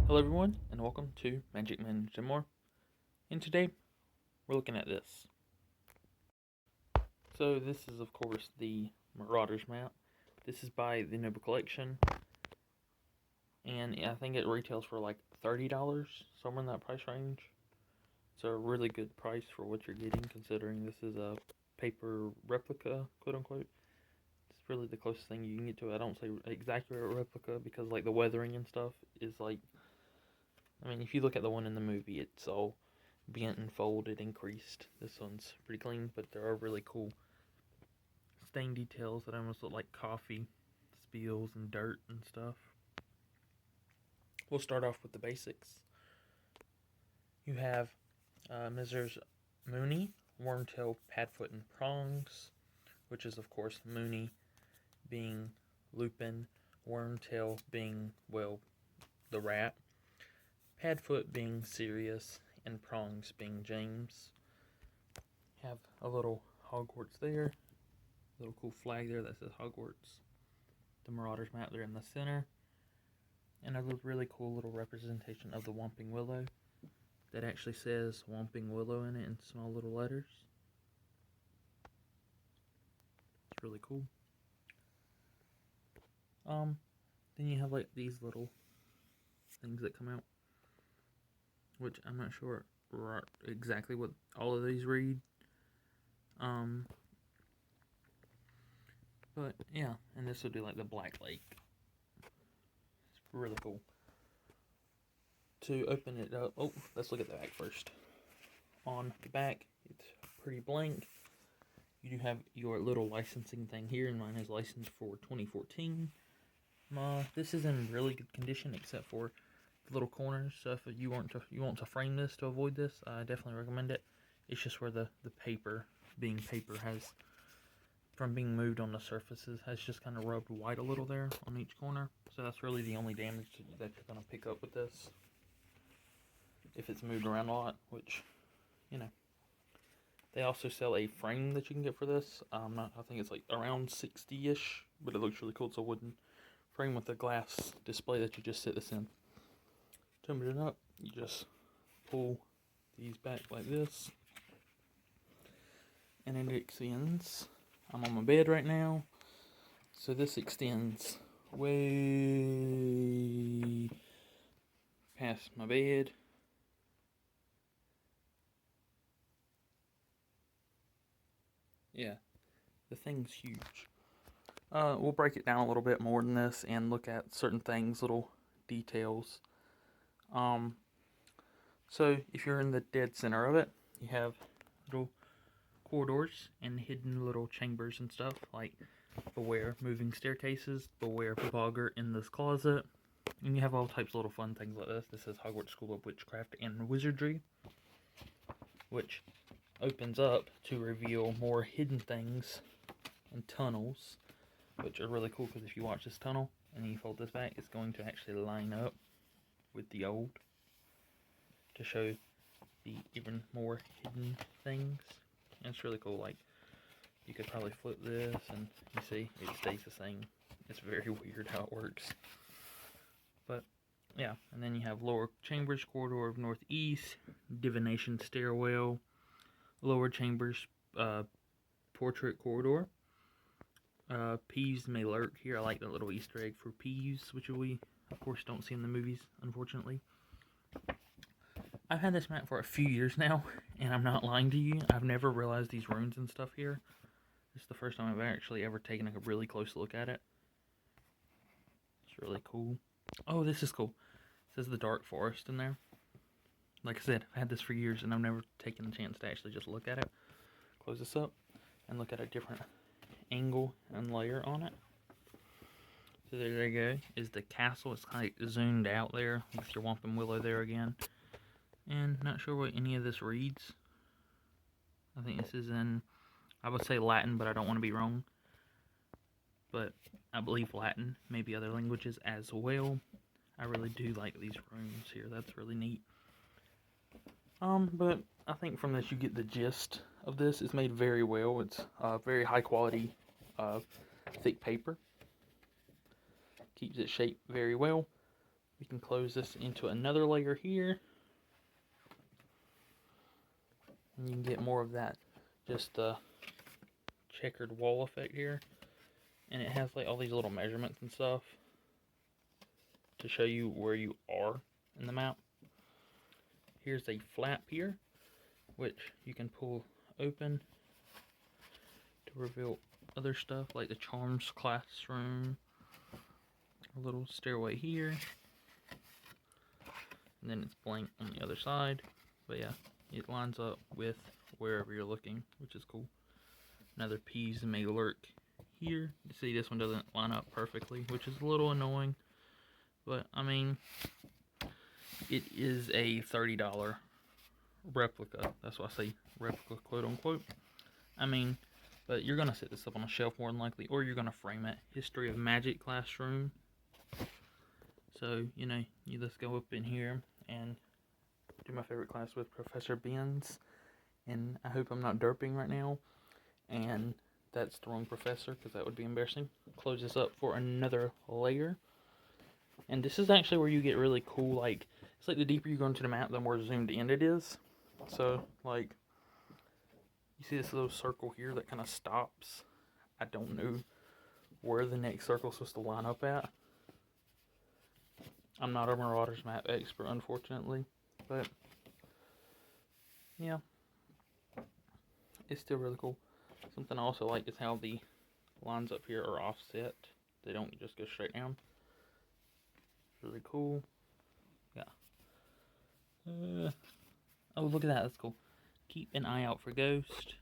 Hello everyone, and welcome to Magic Managed and More. And today, we're looking at this. So this is of course the Marauders Map. This is by the Noble Collection. And I think it retails for like $30, somewhere in that price range. It's a really good price for what you're getting, considering this is a paper replica, quote unquote. It's really the closest thing you can get to it. I don't say exactly a replica because like the weathering and stuff is like, I mean, if you look at the one in the movie, it's all bent and folded and creased. This one's pretty clean, but there are really cool stain details that almost look like coffee spills and dirt and stuff. We'll start off with the basics. You have Messrs. Mooney, Wormtail, Padfoot, and Prongs, which is of course Mooney being Lupin, Wormtail being, well, the rat, Padfoot being Sirius, and Prongs being James. Have a little Hogwarts there, a little cool flag there that says Hogwarts. The Marauders map there in the center, and a really cool little representation of the Whomping Willow that actually says Whomping Willow in it in small little letters. It's really cool. Then you have like these little things that come out, which I'm not sure exactly what all of these read. But yeah, and this would be like the Black Lake. It's really cool. To open it up, let's look at the back first. On the back, it's pretty blank. You do have your little licensing thing here, and mine is licensed for 2014. This is in really good condition except for the little corners. So if you want to frame this to avoid this, I definitely recommend it. It's just where the paper, being paper, has, from being moved on the surfaces, has just kind of rubbed white a little there on each corner. So that's really the only damage that you're going to pick up with this. If it's moved around a lot, which, you know. They also sell a frame that you can get for this. I think it's like around 60-ish, but it looks really cool. It's a wooden frame with a glass display that you just sit this in. To open it up, you just pull these back like this, and it extends. I'm on my bed right now, so this extends way past my bed. Yeah, the thing's huge. We'll break it down a little bit more than this and look at certain things, little details. So if you're in the dead center of it, you have little corridors and hidden little chambers and stuff, like beware moving staircases, beware Bogger in this closet, and you have all types of little fun things like this. This is Hogwarts School of Witchcraft and Wizardry, which opens up to reveal more hidden things and tunnels, which are really cool because if you watch this tunnel and you fold this back, it's going to actually line up with the old to show the even more hidden things. And it's really cool. Like, you could probably flip this and you see it stays the same. It's very weird how it works. But yeah, and then you have lower chambers, corridor of northeast, divination stairwell, lower chambers, portrait corridor. Peeves may lurk here. I like that little Easter egg for Peeves, which we, of course, don't see in the movies, unfortunately. I've had this map for a few years now, and I'm not lying to you. I've never realized these runes and stuff here. This is the first time I've actually ever taken a really close look at it. It's really cool. Oh, this is cool. It says the Dark Forest in there. Like I said, I've had this for years, and I've never taken the chance to actually just look at it. Close this up, and look at a different angle and layer on it. So there you go, is the castle. It's kind of zoomed out there with your Whomping Willow there again. And not sure what any of this reads. I think this is in, I would say Latin, but I don't want to be wrong. But I believe Latin, maybe other languages as well. I really do like these runes here. That's really neat. But I think from this you get the gist of this. It's made very well. It's very high quality, thick paper. Keeps its shape very well. We can close this into another layer here. And you can get more of that, just the checkered wall effect here. And it has like all these little measurements and stuff to show you where you are in the map. Here's a flap here, which you can pull open to reveal other stuff like the Charms classroom, a little stairway here, and then it's blank on the other side. But yeah, it lines up with wherever you're looking, which is cool. Another Peas may lurk here. You see this one doesn't line up perfectly, which is a little annoying. But, I mean, it is a $30 replica. That's why I say replica, quote unquote. I mean, but you're going to set this up on a shelf more than likely, or you're going to frame it. History of Magic classroom. So, you know, you just go up in here and do my favorite class with Professor Benz. And I hope I'm not derping right now. And that's the wrong professor, because that would be embarrassing. Close this up for another layer. And this is actually where you get really cool, like, it's like the deeper you go into the map, the more zoomed in it is. So, like, you see this little circle here that kind of stops. I don't know where the next circle is supposed to line up at. I'm not a Marauders Map expert, unfortunately. But, yeah. It's still really cool. Something I also like is how the lines up here are offset. They don't just go straight down. Really cool. Yeah. Oh, look at that. That's cool. Keep an eye out for Ghost.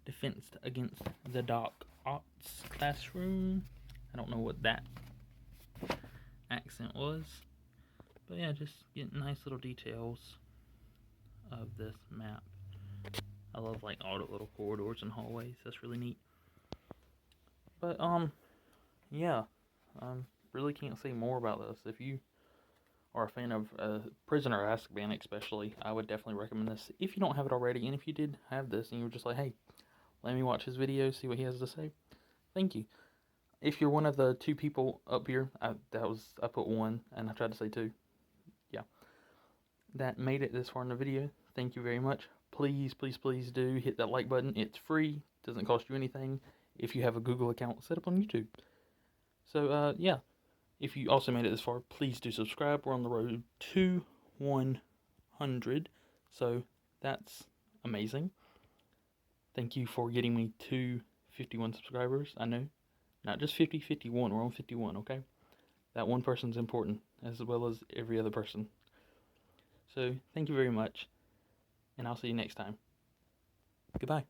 Defense against the Dark Arts classroom. I don't know what that accent was. But yeah, just get nice little details of this map. I love like all the little corridors and hallways. That's really neat. But yeah, really can't say more about this. If you are a fan of Prisoner of Azkaban especially, I would definitely recommend this if you don't have it already. And if you did have this and you were just like, hey, let me watch his video, see what he has to say, thank you. If you're one of the two people up here, I put one and I tried to say two. Yeah, that made it this far in the video. Thank you very much. Please, please, please do hit that like button. It's free. Doesn't cost you anything. If you have a Google account set up on YouTube. So, yeah. If you also made it this far, please do subscribe. We're on the road to 100. So, that's amazing. Thank you for getting me to 51 subscribers. I know. Not just 50, 51. We're on 51, okay? That one person's important, as well as every other person. So, thank you very much. And I'll see you next time. Goodbye.